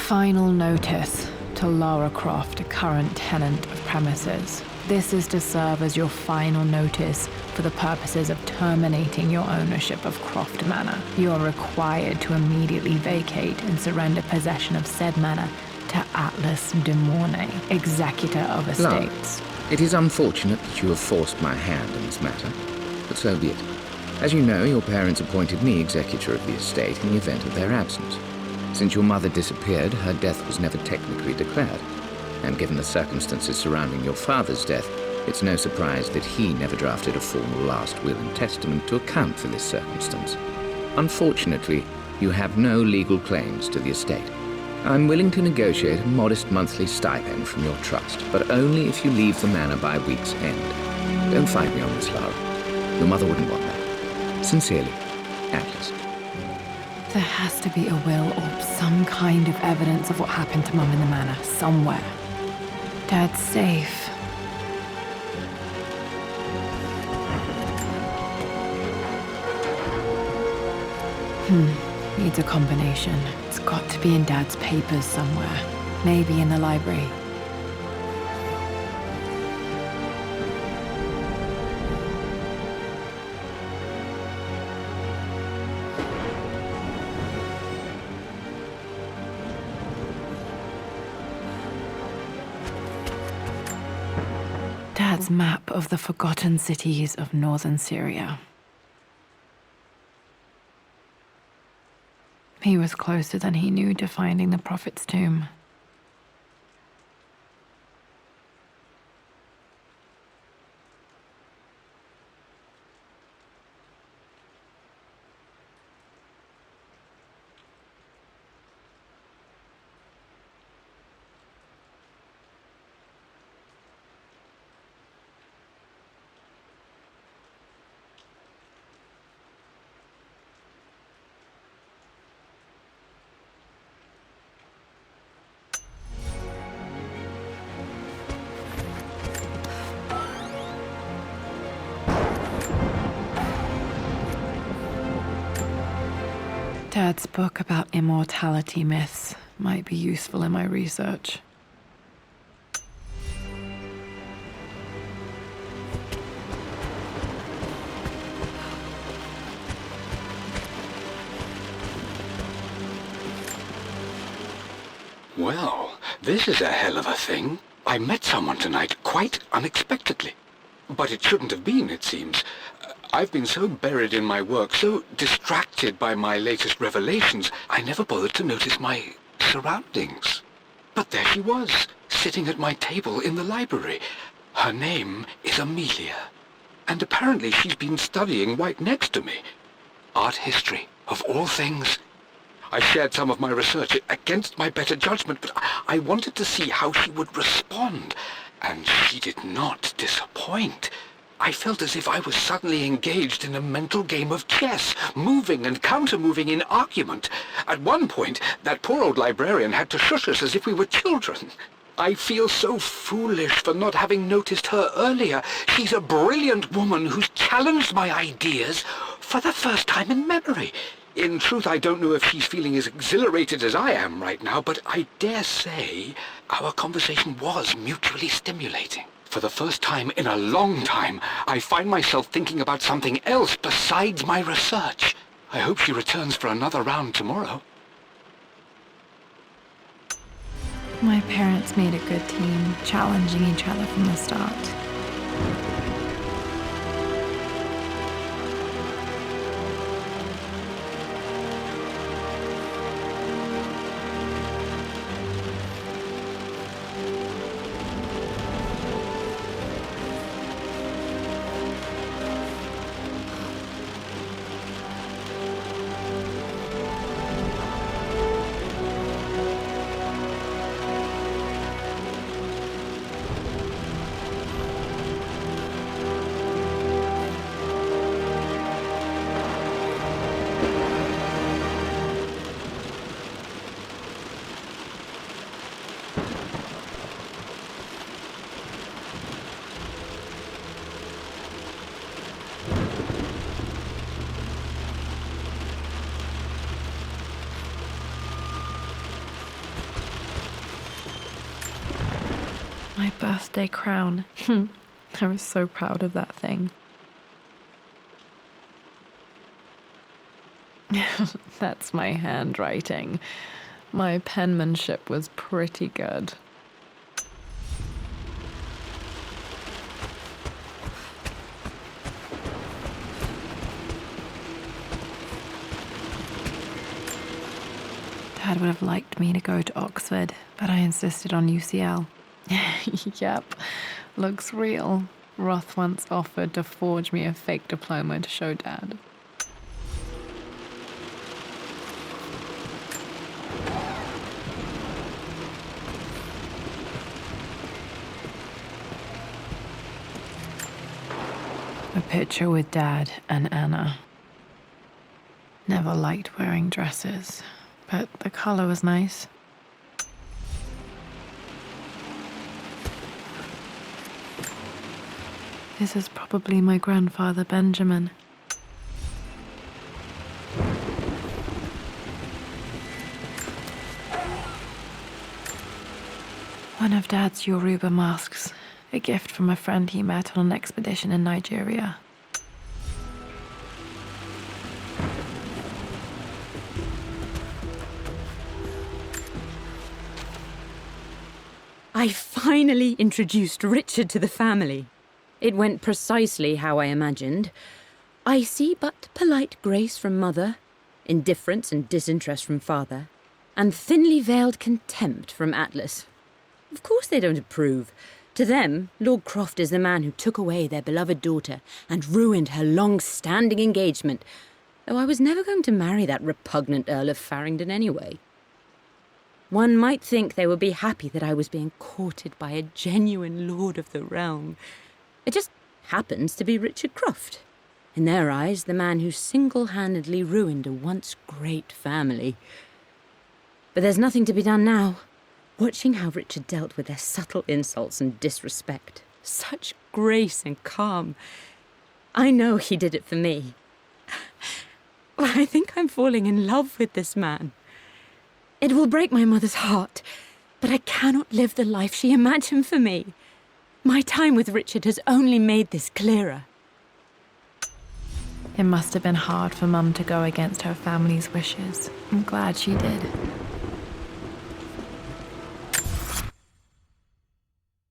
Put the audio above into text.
Final notice to Lara Croft, a current tenant of premises. This is to serve as your final notice for the purposes of terminating your ownership of Croft Manor. You are required to immediately vacate and surrender possession of said manor to Atlas de Mornay, executor of estates. Lara, it is unfortunate that you have forced my hand in this matter, but so be it. As you know, your parents appointed me executor of the estate in the event of their absence. Since your mother disappeared, her death was never technically declared. And given the circumstances surrounding your father's death, it's no surprise that he never drafted a formal last will and testament to account for this circumstance. Unfortunately, you have no legal claims to the estate. I'm willing to negotiate a modest monthly stipend from your trust, but only if you leave the manor by week's end. Don't fight me on this, Lara. Your mother wouldn't want that. Sincerely, Atlas. There has to be a will or some kind of evidence of what happened to Mum in the manor, somewhere. Dad's safe. Needs a combination. It's got to be in Dad's papers somewhere. Maybe in the library. Dad's map of the forgotten cities of northern Syria. He was closer than he knew to finding the Prophet's tomb. Dad's book about immortality myths might be useful in my research. Well, this is a hell of a thing. I met someone tonight, quite unexpectedly. But it shouldn't have been, it seems. I've been so buried in my work, so distracted by my latest revelations, I never bothered to notice my surroundings. But there she was, sitting at my table in the library. Her name is Amelia. And apparently she's been studying right next to me. Art history, of all things. I shared some of my research against my better judgment, but I wanted to see how she would respond. And she did not disappoint. I felt as if I was suddenly engaged in a mental game of chess, moving and counter-moving in argument. At one point, that poor old librarian had to shush us as if we were children. I feel so foolish for not having noticed her earlier. She's a brilliant woman who's challenged my ideas for the first time in memory. In truth, I don't know if she's feeling as exhilarated as I am right now, but I dare say our conversation was mutually stimulating. For the first time in a long time, I find myself thinking about something else besides my research. I hope she returns for another round tomorrow. My parents made a good team, challenging each other from the start. birthday crown. I was so proud of that thing. That's my handwriting. My penmanship was pretty good. Dad would have liked me to go to Oxford, but I insisted on UCL. Yep, looks real. Roth once offered to forge me a fake diploma to show Dad. A picture with Dad and Anna. Never liked wearing dresses, but the color was nice. This is probably my grandfather, Benjamin. One of Dad's Yoruba masks, a gift from a friend he met on an expedition in Nigeria. I finally introduced Richard to the family. It went precisely how I imagined. I see but polite grace from mother, indifference and disinterest from father, and thinly veiled contempt from Atlas. Of course they don't approve. To them, Lord Croft is the man who took away their beloved daughter and ruined her long-standing engagement, though I was never going to marry that repugnant Earl of Farringdon anyway. One might think they would be happy that I was being courted by a genuine lord of the realm. It just happens to be Richard Croft. In their eyes, the man who single-handedly ruined a once great family. But there's nothing to be done now. Watching how Richard dealt with their subtle insults and disrespect. Such grace and calm. I know he did it for me. I think I'm falling in love with this man. It will break my mother's heart, but I cannot live the life she imagined for me. My time with Richard has only made this clearer. It must have been hard for Mum to go against her family's wishes. I'm glad she did.